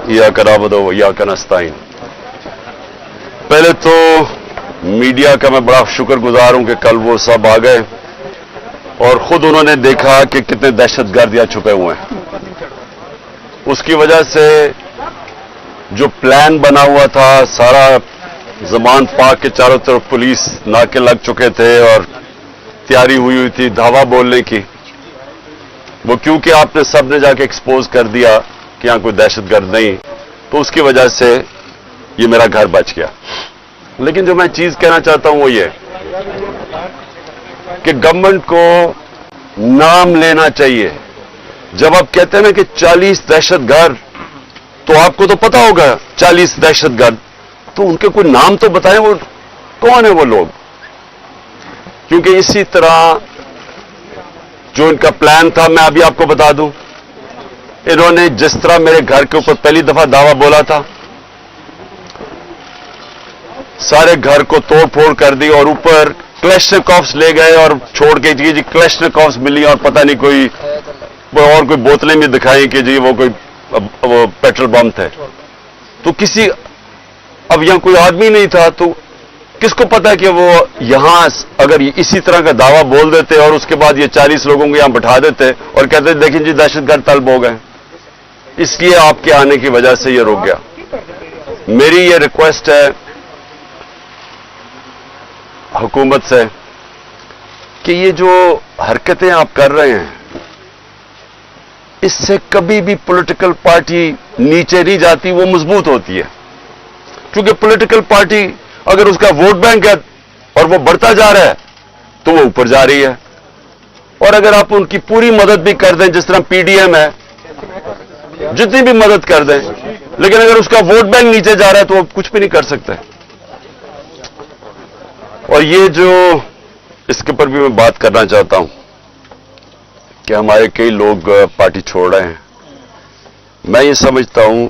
इय्याका नअबुदु व इय्याका नस्तईन। पहले तो मीडिया का मैं बड़ा शुक्रगुजार हूं कि कल वो सब आ गए और खुद उन्होंने देखा कि कितने दहशतगर्द यहाँ छुपे हुए हैं। उसकी वजह से जो प्लान बना हुआ था, सारा ज़मान पाक के चारों तरफ पुलिस नाके लग चुके थे और तैयारी हुई थी धावा बोलने की, वो क्योंकि आपने सबने जाके एक्सपोज कर दिया कि यहाँ कोई दहशतगर्द नहीं, तो उसकी वजह से ये मेरा घर बच गया। लेकिन जो मैं चीज कहना चाहता हूं वो ये कि गवर्नमेंट को नाम लेना चाहिए। जब आप कहते हैं ना कि 40 दहशतगर्द, तो आपको तो पता होगा 40 दहशतगर्द, तो उनके कोई नाम तो बताएं, वो कौन है वो लोग। क्योंकि इसी तरह जो इनका प्लान था, मैं अभी आपको बता दूं, इन्होंने जिस तरह मेरे घर के ऊपर पहली दफा दावा बोला था, सारे घर को तोड़ फोड़ कर दी और ऊपर क्लैशनिकोव्स ले गए और छोड़ के जी क्लैशनिकोव्स मिली और पता नहीं कोई और कोई बोतलें भी दिखाई कि जी वो कोई वो पेट्रोल बम थे। तो किसी अब यहां कोई आदमी नहीं था, तो किसको पता कि वो यहां अगर इसी तरह का दावा बोल देते और उसके बाद ये 40 लोगों को यहां बैठा देते और कहते देखें जी दहशतगर्द तलब हो गए। इसलिए आपके आने की वजह से ये रुक गया। मेरी ये रिक्वेस्ट है हुकूमत से कि ये जो हरकतें आप कर रहे हैं, इससे कभी भी पॉलिटिकल पार्टी नीचे नहीं जाती, वो मजबूत होती है। क्योंकि पॉलिटिकल पार्टी अगर उसका वोट बैंक है और वो बढ़ता जा रहा है तो वो ऊपर जा रही है, और अगर आप उनकी पूरी मदद भी कर दें, जिस तरह पीडीएम है, जितनी भी मदद कर दें, लेकिन अगर उसका वोट बैंक नीचे जा रहा है तो वो कुछ भी नहीं कर सकते। और ये जो इसके ऊपर भी मैं बात करना चाहता हूं कि हमारे कई लोग पार्टी छोड़ रहे हैं। मैं ये समझता हूं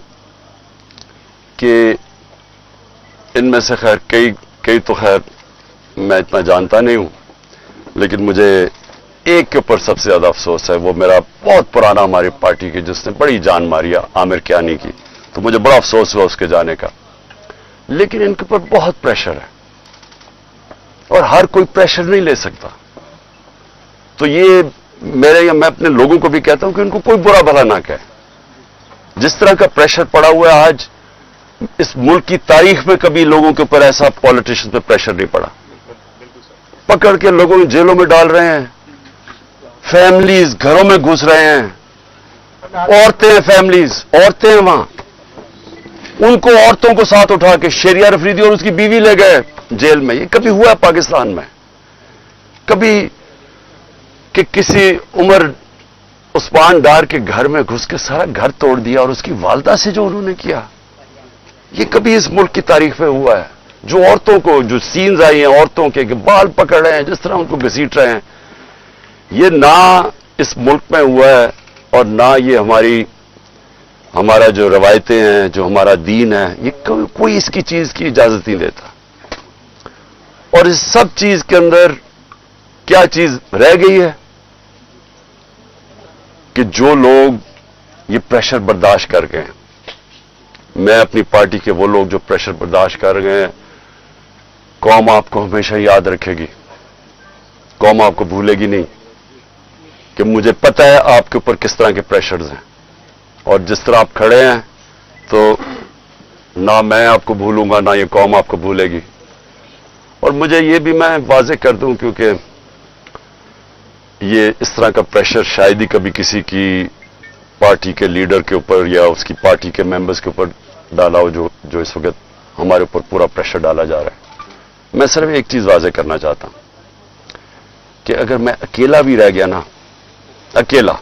कि इनमें से खैर कई तो खैर मैं इतना जानता नहीं हूं, लेकिन मुझे एक के ऊपर सबसे ज्यादा अफसोस है। वो मेरा बहुत पुराना हमारी पार्टी की, जिसने बड़ी जान मारी, आमिर कियानी की, तो मुझे बड़ा अफसोस हुआ उसके जाने का। लेकिन इनके ऊपर बहुत प्रेशर है और हर कोई प्रेशर नहीं ले सकता। तो ये मैं अपने लोगों को भी कहता हूं कि उनको कोई बुरा भला ना कहे। जिस तरह का प्रेशर पड़ा हुआ है आज, इस मुल्क की तारीख में कभी लोगों के ऊपर ऐसा पॉलिटिशियन पे प्रेशर नहीं पड़ा। पकड़ के लोगों को जेलों में डाल रहे हैं, फैमिलीज घरों में घुस रहे हैं, औरतें हैं, फैमिलीज औरतें हैं वहां, उनको औरतों को साथ उठा के शेरिया रफरीदी और उसकी बीवी ले गए जेल में। ये कभी हुआ पाकिस्तान में? कभी कि किसी उमर उस्मान डार के घर में घुस के सारा घर तोड़ दिया और उसकी वालदा से जो उन्होंने किया, ये कभी इस मुल्क की तारीख में हुआ है? जो औरतों को, जो सीन्स आई हैं औरतों के बाल पकड़ रहे हैं, जिस तरह उनको घसीट रहे हैं, ये ना इस मुल्क में हुआ है और ना ये हमारा जो रवायतें हैं, जो हमारा दीन है, ये कोई इसकी चीज की इजाजत नहीं देता। और इस सब चीज के अंदर क्या चीज रह गई है कि जो लोग ये प्रेशर बर्दाश्त कर गए, मैं अपनी पार्टी के वो लोग जो प्रेशर बर्दाश्त कर गए हैं, कौम आपको हमेशा याद रखेगी, कौम आपको भूलेगी नहीं। कि मुझे पता है आपके ऊपर किस तरह के प्रेशर्स हैं, और जिस तरह आप खड़े हैं तो ना मैं आपको भूलूंगा ना ये कौम आपको भूलेगी। और मुझे ये भी मैं वाजे कर दूं, क्योंकि ये इस तरह का प्रेशर शायद ही कभी किसी की पार्टी के लीडर के ऊपर या उसकी पार्टी के मेंबर्स के ऊपर डाला हो, जो इस वक्त हमारे ऊपर पूरा प्रेशर डाला जा रहा है। मैं सिर्फ एक चीज वाजे करना चाहता हूं कि अगर मैं अकेला भी रह गया ना, अकेला,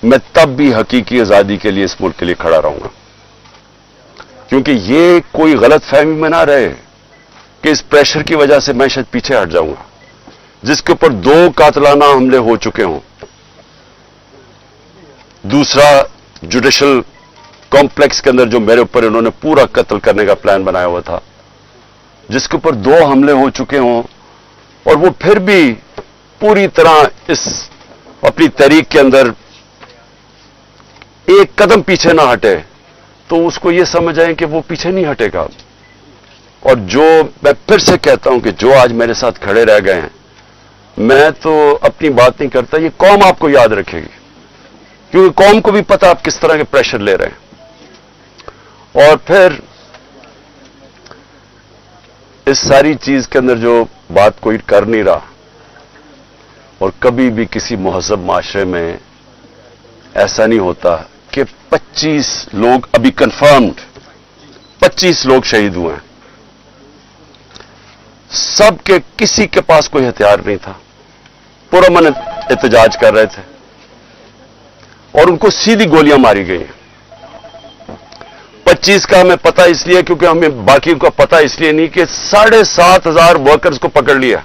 मैं तब भी हकीकी आजादी के लिए इस मुल्क के लिए खड़ा रहूंगा। क्योंकि ये कोई गलत फहमी में ना रहे कि इस प्रेशर की वजह से मैं शायद पीछे हट जाऊंगा। जिसके ऊपर 2 कातलाना हमले हो चुके हों, दूसरा जुडिशल कॉम्प्लेक्स के अंदर जो मेरे ऊपर इन्होंने पूरा कत्ल करने का प्लान बनाया हुआ था, जिसके ऊपर 2 हमले हो चुके हों, और वो फिर भी पूरी तरह इस अपनी तहरीक के अंदर एक कदम पीछे ना हटे, तो उसको ये समझ आए कि वो पीछे नहीं हटेगा। और जो मैं फिर से कहता हूं कि जो आज मेरे साथ खड़े रह गए हैं, मैं तो अपनी बात नहीं करता, ये कौम आपको याद रखेगी, क्योंकि कौम को भी पता आप किस तरह के प्रेशर ले रहे हैं। और फिर इस सारी चीज के अंदर जो बात कोई कर नहीं रहा, और कभी भी किसी मुहज़्ज़ब माशरे में ऐसा नहीं होता कि 25 लोग अभी कंफर्म्ड 25 लोग शहीद हुए हैं, सबके किसी के पास कोई हथियार नहीं था, पुरअमन एहतजाज कर रहे थे और उनको सीधी गोलियां मारी गई। 25 का हमें पता इसलिए क्योंकि हमें बाकी का पता इसलिए नहीं कि 7,500 वर्कर्स को पकड़ लिया,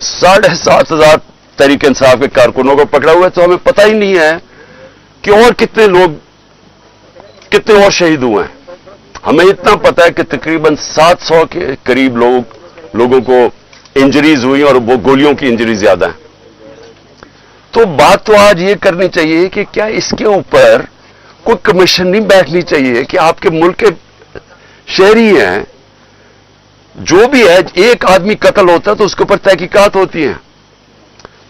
7,500 तहरीक इंसाफ के कारकुनों को पकड़ा हुआ है, तो हमें पता ही नहीं है कि और कितने और शहीद हुए हैं। हमें इतना पता है कि तकरीबन 700 के करीब लोगों को इंजरीज हुई और वो गोलियों की इंजरी ज्यादा है। तो बात तो आज ये करनी चाहिए कि क्या इसके ऊपर कोई कमीशन नहीं बैठनी चाहिए कि आपके मुल्क के शहरी हैं, जो भी है, एक आदमी कत्ल होता है तो उसके ऊपर तहकीकात होती हैं,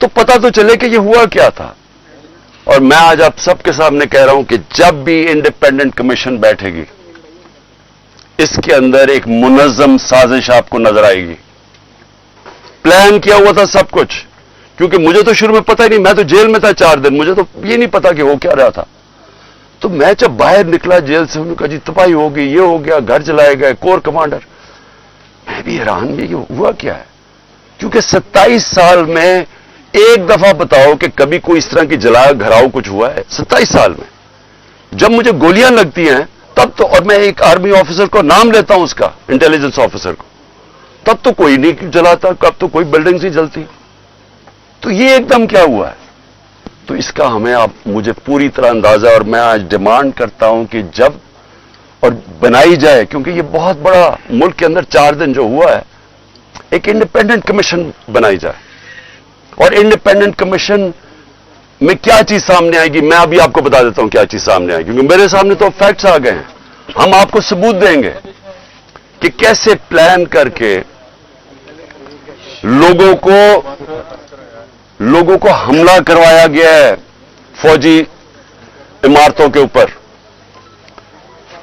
तो पता तो चले कि ये हुआ क्या था। और मैं आज आप सबके सामने कह रहा हूं कि जब भी इंडिपेंडेंट कमीशन बैठेगी, इसके अंदर एक मुनज़्ज़म साजिश आपको नजर आएगी। प्लान किया हुआ था सब कुछ, क्योंकि मुझे तो शुरू में पता ही नहीं, मैं तो जेल में था 4 दिन, मुझे तो ये नहीं पता कि हो क्या रहा था। तो मैं जब बाहर निकला जेल से, उन्होंने कहा जी तबाही हो गई, ये हो गया, घर जलाए गए, कोर कमांडर। मैं भी हैरान, ये हुआ क्या है, क्योंकि 27 साल में एक दफा बताओ कि कभी कोई इस तरह की जला घराव कुछ हुआ है 27 साल में। जब मुझे गोलियां लगती हैं तब तो, और मैं एक आर्मी ऑफिसर को नाम लेता हूं उसका, इंटेलिजेंस ऑफिसर को, तब तो कोई नहीं जलाता, कब तो कोई बिल्डिंग्स ही जलती। तो ये एकदम क्या हुआ है? तो इसका हमें आप मुझे पूरी तरह अंदाजा, और मैं आज डिमांड करता हूं कि जब और बनाई जाए, क्योंकि ये बहुत बड़ा मुल्क के अंदर 4 दिन जो हुआ है, एक इंडिपेंडेंट कमीशन बनाई जाए। और इंडिपेंडेंट कमीशन में क्या चीज सामने आएगी, मैं अभी आपको बता देता हूं क्या चीज सामने आएगी, क्योंकि मेरे सामने तो फैक्ट्स आ गए हैं। हम आपको सबूत देंगे कि कैसे प्लान करके लोगों को हमला करवाया गया है फौजी इमारतों के ऊपर।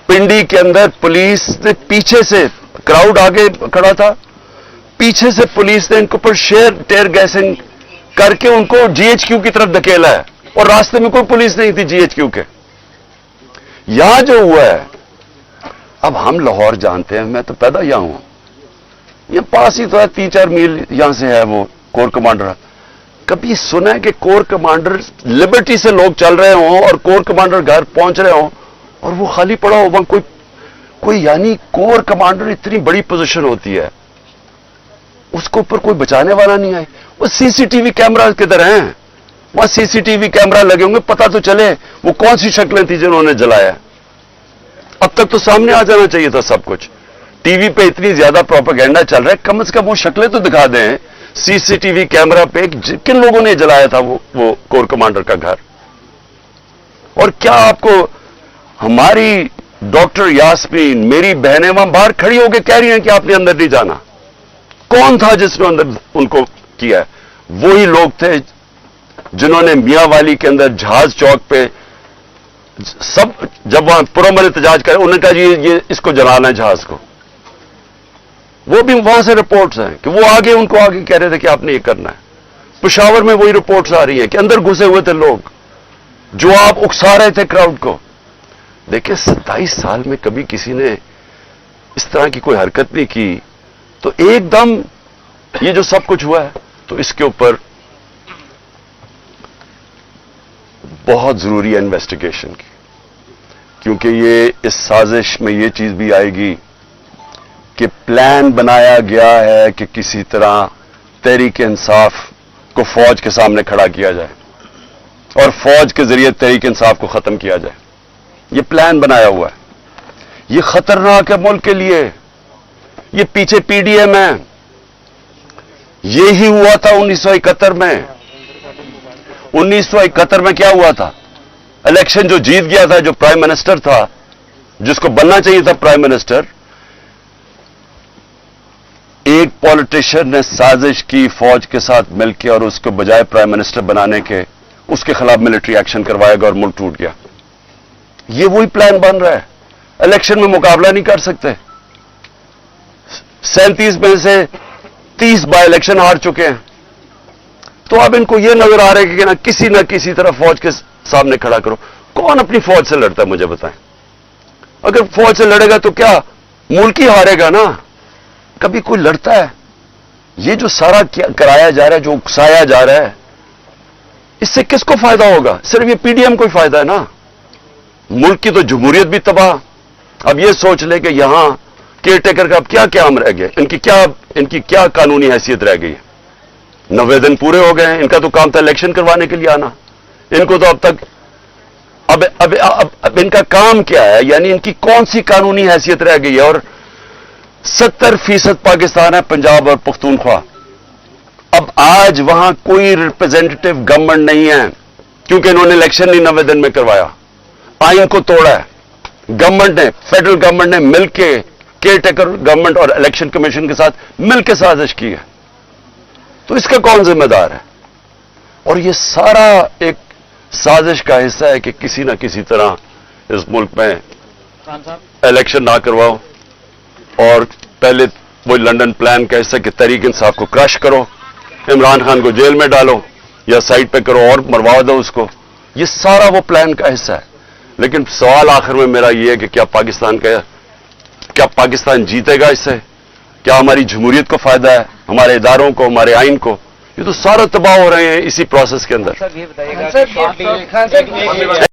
पिंडी के अंदर पुलिस ने पीछे से, क्राउड आगे खड़ा था, पीछे से पुलिस ने इनके ऊपर टेयर गैसिंग करके उनको जीएचक्यू की तरफ धकेला है, और रास्ते में कोई पुलिस नहीं थी जीएचक्यू के। यहां जो हुआ है, अब हम लाहौर जानते हैं, मैं तो पैदा यहां हूं, यहां पास ही तो है, 3-4 मील यहां से है वो कोर कमांडर। कभी सुना है कि कोर कमांडर लिबर्टी से लोग चल रहे हों और कोर कमांडर घर पहुंच रहे हों और वो खाली पड़ा हो वहां कोई यानी कोर कमांडर इतनी बड़ी पोजीशन होती है, उसको ऊपर कोई बचाने वाला नहीं आए। वो सीसीटीवी कैमरा किधर हैं? वहां सीसीटीवी कैमरा लगे होंगे, पता तो चले वो कौन सी शक्लें थी जिन्होंने जलाया। अब तक तो सामने आ जाना चाहिए था सब कुछ। टीवी पे इतनी ज्यादा प्रोपेगेंडा चल रहा है, कम से कम वो शक्लें तो दिखा दें सीसीटीवी कैमरा पे किन लोगों ने जलाया था वो कोर कमांडर का घर। और क्या आपको हमारी डॉक्टर यास्मीन, मेरी बहनें वहां बाहर खड़ी होकर कह रही हैं कि आपने अंदर नहीं जाना। कौन था जिसने अंदर उनको किया? वही लोग थे जिन्होंने मियां वाली के अंदर जहाज चौक पे सब, जब वहां पुरअमन एहतजाज करे, उन्होंने कहा जी ये इसको जलाना है जहाज को। वो भी वहां से रिपोर्ट्स हैं कि वो आगे उनको आगे कह रहे थे कि आपने ये करना है। पेशावर में वही रिपोर्ट्स आ रही हैं कि अंदर घुसे हुए थे लोग जो आप उकसा रहे थे क्राउड को। देखिए 27 साल में कभी किसी ने इस तरह की कोई हरकत नहीं की, तो एकदम ये जो सब कुछ हुआ है, तो इसके ऊपर बहुत जरूरी है इन्वेस्टिगेशन की, क्योंकि ये इस साजिश में ये चीज भी आएगी कि प्लान बनाया गया है कि किसी तरह तहरीक इंसाफ को फौज के सामने खड़ा किया जाए और फौज के जरिए तहरीक इंसाफ को खत्म किया जाए। ये प्लान बनाया हुआ है। ये खतरनाक है मुल्क के लिए। ये पीछे पीडीएम है। ये ही हुआ था 1971 में। 1971 में क्या हुआ था? इलेक्शन जो जीत गया था, जो प्राइम मिनिस्टर था, जिसको बनना चाहिए था प्राइम मिनिस्टर, एक पॉलिटिशियन ने साजिश की फौज के साथ मिलकर और उसको बजाय प्राइम मिनिस्टर बनाने के उसके खिलाफ मिलिट्री एक्शन करवाएगा और मुल्क टूट गया। ये वही प्लान बन रहा है। इलेक्शन में मुकाबला नहीं कर सकते। 37 में से 30 बाय इलेक्शन हार चुके हैं। तो अब इनको यह नजर आ रहा है कि ना किसी तरह फौज के सामने खड़ा करो। कौन अपनी फौज से लड़ता है मुझे बताएं? अगर फौज से लड़ेगा तो क्या मुल्क ही हारेगा ना? कभी कोई लड़ता है? ये जो सारा कराया जा रहा है, जो उकसाया जा रहा है, इससे किसको फायदा होगा? सिर्फ ये पीडीएम को ही फायदा है ना। मुल्क की तो जमहूरियत भी तबाह। अब ये सोच ले कि यहां केयर टेकर का अब क्या काम रह गया, इनकी क्या कानूनी हैसियत रह गई है? 90 दिन पूरे हो गए हैं। इनका तो काम था इलेक्शन करवाने के लिए आना। इनको तो अब तक अब इनका काम क्या है? यानी इनकी कौन सी कानूनी हैसियत रह गई है? और 70% पाकिस्तान है, पंजाब और पख्तूनख्वा। अब आज वहां कोई रिप्रेजेंटेटिव गवर्नमेंट नहीं है क्योंकि इन्होंने इलेक्शन नहीं 90 दिन में करवाया, आइन को तोड़ा है। गवर्नमेंट ने, फेडरल गवर्नमेंट ने मिलकर केयर टेकर गवर्नमेंट और इलेक्शन कमीशन के साथ मिलकर साजिश की है। तो इसका कौन जिम्मेदार है? और ये सारा एक साजिश का हिस्सा है कि किसी ना किसी तरह इस मुल्क में इलेक्शन ना करवाओ और पहले वो लंदन प्लान का हिस्सा कि तहरीक इंसाफ को क्रश करो, इमरान खान को जेल में डालो या साइड पे करो और मरवा दो उसको। ये सारा वो प्लान का हिस्सा है। लेकिन सवाल आखिर में मेरा ये है कि क्या पाकिस्तान जीतेगा इससे? क्या हमारी जमहूरियत को फायदा है, हमारे इदारों को, हमारे आइन को? ये तो सारा तबाह हो रहे हैं इसी प्रोसेस के अंदर।